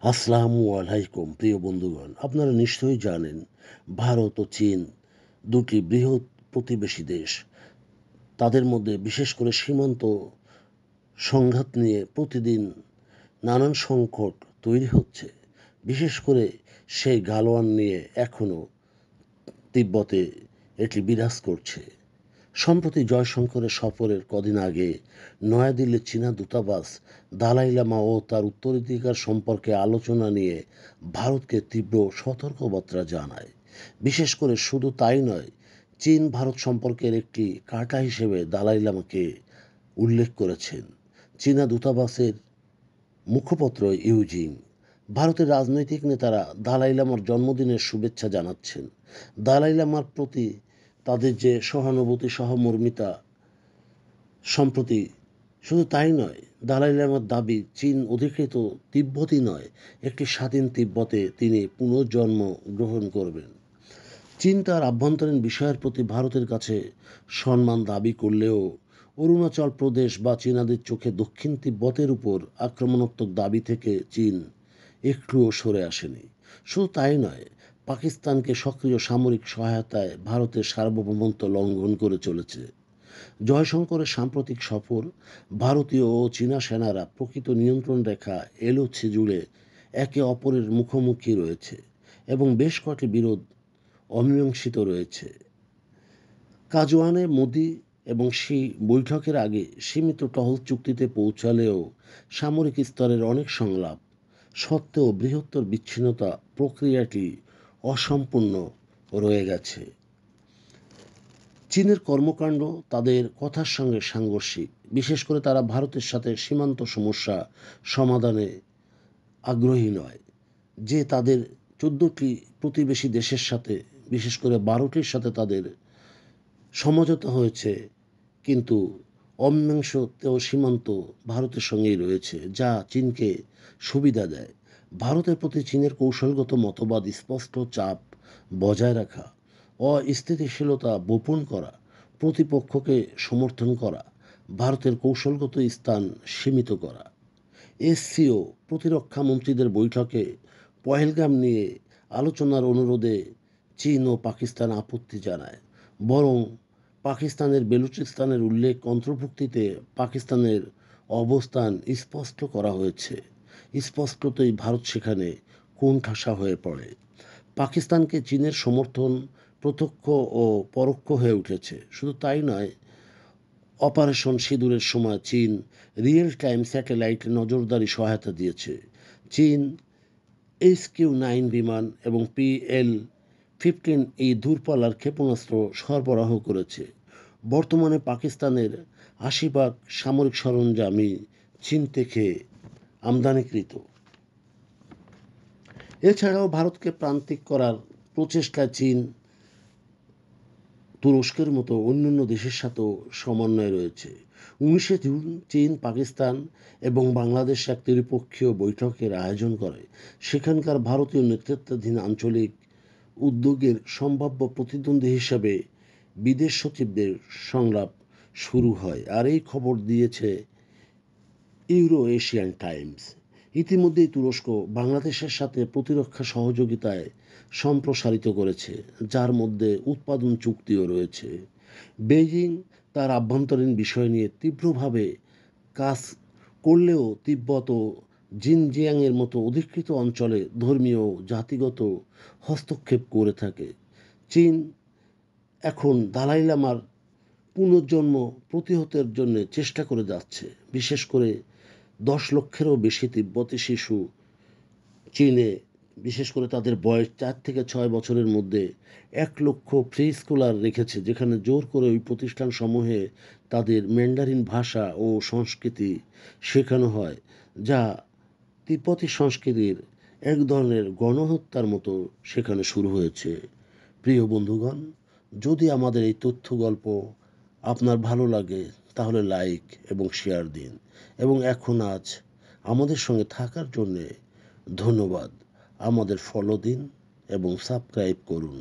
আসসালামু আলাইকুম প্রিয় বন্ধুগণ, আপনারা নিশ্চয়ই জানেন ভারত ও চীন দুটি বৃহৎ প্রতিবেশী দেশ। তাদের মধ্যে বিশেষ করে সীমান্ত সংঘাত নিয়ে প্রতিদিন নানান সংকট তৈরি হচ্ছে। বিশেষ করে সেই গালওয়ান নিয়ে এখনও তিব্বতে এটি বিরাজ করছে। সম্প্রতি জয়শঙ্করের সফরের কদিন আগে নয়াদিল্লির চীনা দূতাবাস দালাই লামা ও তার উত্তরাধিকার সম্পর্কে আলোচনা নিয়ে ভারতকে তীব্র সতর্কবার্তা জানায়। বিশেষ করে শুধু তাই নয়, চীন ভারত সম্পর্কের একটি কাঁটা হিসেবে দালাই লামাকে উল্লেখ করেছেন। চীনা দূতাবাসের মুখপত্র ইউজিং ভারতের রাজনৈতিক নেতারা দালাই লামার জন্মদিনের শুভেচ্ছা জানাচ্ছেন। দালাই লামার প্রতি তাদের যে সহানুভূতি সহমর্মিতা সম্প্রতি, শুধু তাই নয়, দালাই লামার দাবি চীন অধিকৃত তিব্বতই নয়, একটি স্বাধীন তিব্বতে তিনি পুনর্জন্ম গ্রহণ করবেন। চীন তার আভ্যন্তরীণ বিষয়ের প্রতি ভারতের কাছে সম্মান দাবি করলেও অরুণাচল প্রদেশ বা চীনাদের চোখে দক্ষিণ তিব্বতের উপর আক্রমণাত্মক দাবি থেকে চীন একটুও সরে আসেনি। শুধু তাই নয়, পাকিস্তানকে সক্রিয় সামরিক সহায়তায় ভারতের সার্বভৌমত্ব লঙ্ঘন করে চলেছে। জয়শঙ্করের সাম্প্রতিক সফর, ভারতীয় ও চীনা সেনারা প্রকৃত নিয়ন্ত্রণ রেখা এলওসি জুড়ে একে অপরের মুখোমুখি রয়েছে এবং বেশ কয়েকটি বিরোধ অমীমাংসিত রয়েছে। কাজওয়ানে মোদি এবং শি বৈঠকের আগে সীমিত টহল চুক্তিতে পৌঁছালেও সামরিক স্তরের অনেক সংলাপ সত্ত্বেও বৃহত্তর বিচ্ছিন্নতা প্রক্রিয়াটি অসম্পূর্ণ রয়ে গেছে। চীনের কর্মকাণ্ড তাদের কথার সঙ্গে সাংঘর্ষিক। বিশেষ করে তারা ভারতের সাথে সীমান্ত সমস্যা সমাধানে আগ্রহী নয়। যে তাদের 14টি প্রতিবেশী দেশের সাথে, বিশেষ করে 12টির সাথে তাদের সমঝোতা হয়েছে, কিন্তু অমীমাংসিত সীমান্ত ভারতের সঙ্গেই রয়েছে, যা চীনকে সুবিধা দেয়। ভারতের প্রতি চীনের কৌশলগত মতবাদ স্পষ্ট: চাপ বজায় রাখা, অস্থিতিশীলতা গোপন করা, প্রতিপক্ষকে সমর্থন করা, ভারতের কৌশলগত স্থান সীমিত করা। এসসিও প্রতিরক্ষা মন্ত্রীদের বৈঠকে পহেলগাম নিয়ে আলোচনার অনুরোধে চীন ও পাকিস্তান আপত্তি জানায়। বরং পাকিস্তানের বেলুচিস্তানের উল্লেখ অন্তর্ভুক্তিতে পাকিস্তানের অবস্থান স্পষ্ট করা হয়েছে। স্পষ্টতই ভারত সেখানে কোণঠাসা হয়ে পড়ে। পাকিস্তানকে চীনের সমর্থন প্রত্যক্ষ ও পরোক্ষ হয়ে উঠেছে। শুধু তাই নয়, অপারেশন সিঁদুরের সময় চীন রিয়েল টাইম স্যাটেলাইট নজরদারি সহায়তা দিয়েছে। চীন HQ-9 বিমান এবং PL-15 দূরপাল্লার ক্ষেপণাস্ত্র সরবরাহ করেছে। বর্তমানে পাকিস্তানের 80% সামরিক সরঞ্জামই চীন থেকে আমদানিকৃত। এছাড়াও ভারতকে প্রান্তিক করার প্রচেষ্টায় চীন তুরস্কের মতো অন্যান্য দেশের সাথেও সমন্বয় রয়েছে। 19শে জুন চীন, পাকিস্তান এবং বাংলাদেশ এক ত্রিপক্ষীয় বৈঠকের আয়োজন করে। সেখানকার ভারতীয় নেতৃত্বাধীন আঞ্চলিক উদ্যোগের সম্ভাব্য প্রতিদ্বন্দ্বী হিসাবে বিদেশ সচিবদের সংলাপ শুরু হয়। আর এই খবর দিয়েছে ইউরো এশিয়ান টাইমস। ইতিমধ্যেই তুরস্ক বাংলাদেশের সাথে প্রতিরক্ষা সহযোগিতায় সম্প্রসারিত করেছে, যার মধ্যে উৎপাদন চুক্তিও রয়েছে। বেইজিং তার আভ্যন্তরীণ বিষয় নিয়ে তীব্রভাবে কাজ করলেও তিব্বত ও জিনজিয়াংয়ের মতো অধিকৃত অঞ্চলে ধর্মীয় ও জাতিগত হস্তক্ষেপ করে থাকে। চীন এখন দালাই লামার পুনর্জন্ম প্রতিহতের জন্য চেষ্টা করে যাচ্ছে। বিশেষ করে 10 লক্ষেরও বেশি তিব্বতী শিশু চীনে, বিশেষ করে তাদের বয়স 4 থেকে 6 বছরের মধ্যে 1 লক্ষ ফ্রি স্কুলার রেখেছে, যেখানে জোর করে ওই প্রতিষ্ঠানসমূহে তাদের ম্যান্ডারিন ভাষা ও সংস্কৃতি শেখানো হয়, যা তিব্বতী সংস্কৃতির এক ধরনের গণহত্যার মতো সেখানে শুরু হয়েছে। প্রিয় বন্ধুগণ, যদি আমাদের এই তথ্য গল্প আপনার ভালো লাগে তাহলে লাইক এবং শেয়ার দিন, এবং আজ আমাদের সঙ্গে থাকার জন্যে ধন্যবাদ। আমাদের ফলো দিন এবং সাবস্ক্রাইব করুন।